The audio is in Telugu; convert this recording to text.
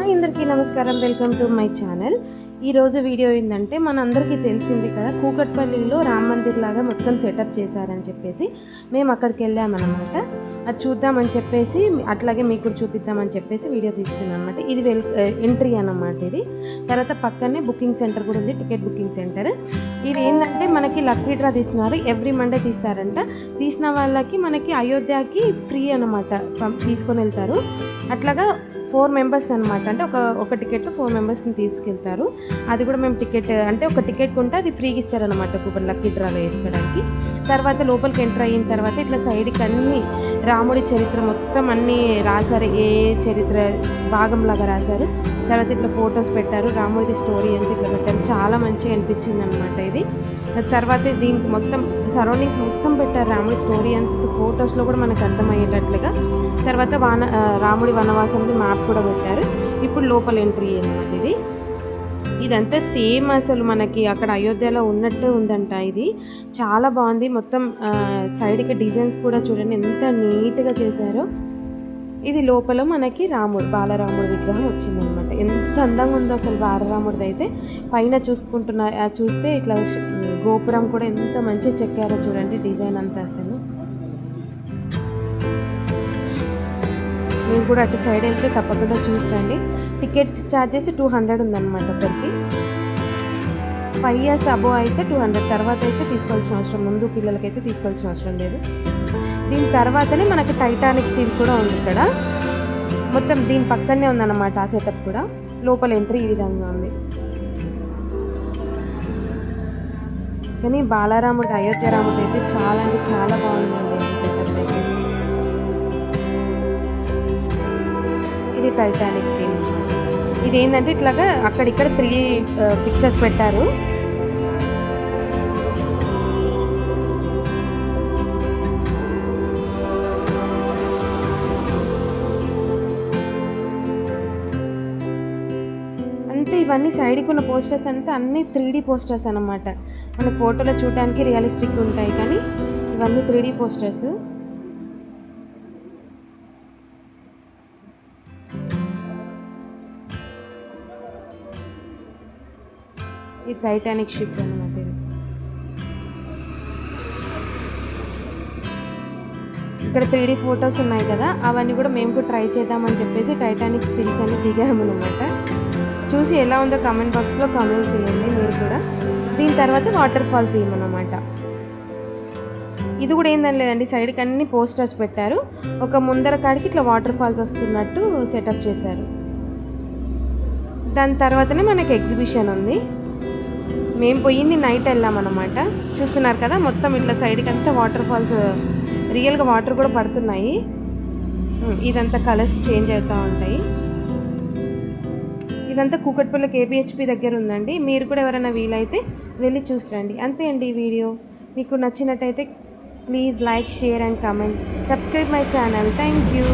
హాయ్ అందరికీ నమస్కారం, వెల్కమ్ టు మై ఛానల్. ఈరోజు వీడియో ఏంటంటే మనందరికీ తెలిసింది కదా, కూకట్పల్లిలో రామ్ మందిర్ లాగా మొత్తం సెటప్ చేశారని చెప్పేసి మేము అక్కడికి వెళ్ళామన్నమాట. అది చూద్దామని చెప్పేసి అట్లాగే మీకు కూడా చూపిద్దామని చెప్పేసి వీడియో తీస్తున్నాం అనమాట. ఇది ఎంట్రీ అన్నమాట. ఇది తర్వాత పక్కనే బుకింగ్ సెంటర్ కూడా ఉంది, టికెట్ బుకింగ్ సెంటర్. ఇది ఏంటంటే మనకి లక్కీ డ్రా తీస్తున్నారు, ఎవ్రీ మండే తీస్తారంట. తీసిన వాళ్ళకి మనకి అయోధ్యకి ఫ్రీ అనమాట, తీసుకొని వెళ్తారు. అట్లాగా 4 మెంబర్స్ అనమాట. అంటే ఒక టికెట్తో 4 మెంబర్స్ని తీసుకెళ్తారు. అది కూడా మేము టికెట్ అంటే ఒక టికెట్ కొంటే అది ఫ్రీగా ఇస్తారనమాట, కూపన్ లక్కీ డ్రాలో వేసుకోవడానికి. తర్వాత లోపలికి ఎంటర్ అయిన తర్వాత ఇట్లా సైడ్కి అన్ని రాముడి చరిత్ర మొత్తం అన్నీ రాశారు, ఏ చరిత్ర భాగంలాగా రాశారు. తర్వాత ఇట్లా ఫొటోస్ పెట్టారు, రాముడిది స్టోరీ అంతా ఇట్లా పెట్టారు. చాలా మంచిగా అనిపించింది అనమాట ఇది. తర్వాత దీనికి మొత్తం సరౌండింగ్స్ మొత్తం పెట్టారు, రాముడి స్టోరీ అంతా ఫొటోస్లో కూడా మనకు అర్థమయ్యేటట్లుగా. తర్వాత రాముడి వనవాసంది మ్యాప్ కూడా పెట్టారు. ఇప్పుడు లోపల ఎంట్రీ అన్నమాట. ఇదంతా సేమ్ అసలు మనకి అక్కడ అయోధ్యలో ఉన్నట్టే ఉందంట. ఇది చాలా బాగుంది. మొత్తం సైడ్కి డిజైన్స్ కూడా చూడండి ఎంత నీట్గా చేశారో. ఇది లోపల మనకి బాలరాముడి విగ్రహం వచ్చిందనమాట. ఎంత అందంగా ఉందో అసలు బాలరాముడిది అయితే. పైన చూస్తే ఇట్లా గోపురం కూడా ఎంత మంచిగా చెక్కారో చూడండి, డిజైన్ అంతా అసలు. మీరు కూడా అటు సైడ్ వెళ్తే తప్పకుండా చూసండి. టికెట్ ఛార్జెస్ 200 ఉందన్నమాట ఒకరికి. 5 years అబోవ్ అయితే 200, తర్వాత అయితే తీసుకోవాల్సిన అవసరం, ముందు పిల్లలకైతే తీసుకోవాల్సిన అవసరం లేదు. దీని తర్వాతనే మనకి టైటానిక్ థీమ్ కూడా ఉంది ఇక్కడ. మొత్తం దీని పక్కనే ఉందన్నమాట ఆ సెటప్ కూడా. లోపల ఎంట్రీ ఈ విధంగా ఉంది. కానీ బాలరాముడు అయోధ్య రాముడు అయితే చాలా అంటే చాలా బాగుందండి ఈ సెటప్ అయితే. ఇది టైటానిక్ థీమ్. ఇదేంటంటే ఇట్లాగా అక్కడిక్కడ 3 పిక్చర్స్ పెట్టారు. అంతే ఇవన్నీ సైడ్కి ఉన్న పోస్టర్స్ అంతా అన్నీ 3D పోస్టర్స్ అన్నమాట. మన ఫోటోలో చూడడానికి రియలిస్టిక్ ఉంటాయి, కానీ ఇవన్నీ 3D పోస్టర్స్. ఈ టైటానిక్ షిప్ అన్నమాట. ఇక్కడ 3D ఫొటోస్ ఉన్నాయి కదా, అవన్నీ కూడా మేము కూడా ట్రై చేద్దామని చెప్పేసి టైటానిక్ స్టిల్స్ అన్ని దిగామన్నమాట. చూసి ఎలా ఉందో కామెంట్ బాక్స్లో కామెంట్ చేయండి మీరు కూడా. దీని తర్వాత వాటర్ ఫాల్ థీమ్ అన్నమాట. ఇది కూడా ఏందని లేదండి, సైడ్కి అన్ని పోస్టర్స్ పెట్టారు. ఒక ముందర కాడికి ఇట్లా వాటర్ ఫాల్స్ వస్తున్నట్టు సెటప్ చేశారు. దాని తర్వాతనే మనకి ఎగ్జిబిషన్ ఉంది. మేము పోయింది నైట్ వెళ్ళామన్నమాట. చూస్తున్నారు కదా, మొత్తం ఇట్లా సైడ్కి అంతా వాటర్ ఫాల్స్, రియల్గా వాటర్ కూడా పడుతున్నాయి. ఇదంతా కలర్స్ చేంజ్ అవుతూ ఉంటాయి. ఇదంతా కూకట్పల్లి KPHP దగ్గర ఉందండి. మీరు కూడా ఎవరైనా వీలైతే వెళ్ళి చూసిరండి. అంతే అండి ఈ వీడియో. మీకు నచ్చినట్టయితే please like, share and comment. Subscribe my channel. Thank you.